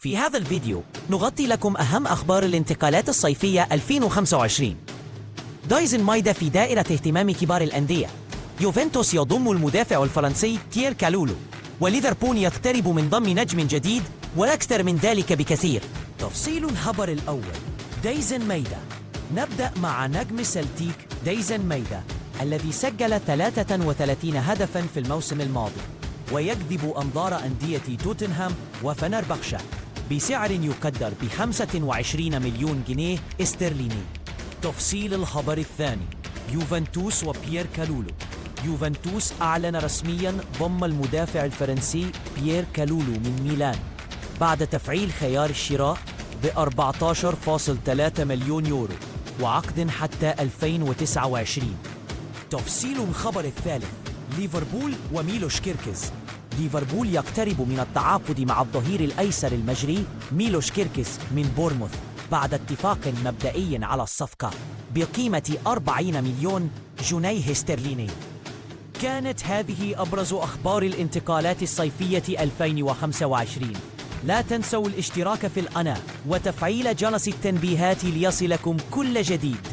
في هذا الفيديو نغطي لكم أهم أخبار الانتقالات الصيفية 2025. دايزن مايدا في دائرة اهتمام كبار الأندية. يوفنتوس يضم المدافع الفرنسي بيير كالولو، وليفربول يقترب من ضم نجم جديد وأكثر من ذلك بكثير. تفصيل الخبر الأول: دايزن مايدا. نبدأ مع نجم سلتيك دايزن مايدا الذي سجل 33 هدفاً في الموسم الماضي، ويجذب أنظار أندية توتنهام وفنربخشة بسعر يقدر ب25 مليون جنيه استرليني. تفصيل الخبر الثاني: يوفنتوس وبيير كالولو. يوفنتوس أعلن رسمياً ضم المدافع الفرنسي بيير كالولو من ميلان بعد تفعيل خيار الشراء ب 14.3 مليون يورو وعقد حتى 2029. تفصيل الخبر الثالث: ليفربول وميلوش كيركز. ليفربول يقترب من التعاقد مع الظهير الأيسر المجري ميلوش كيركز من بورموث بعد اتفاق مبدئي على الصفقة بقيمة 40 مليون جنيه استرليني. كانت هذه أبرز أخبار الانتقالات الصيفية 2025. لا تنسوا الاشتراك في القناة وتفعيل جرس التنبيهات ليصلكم كل جديد.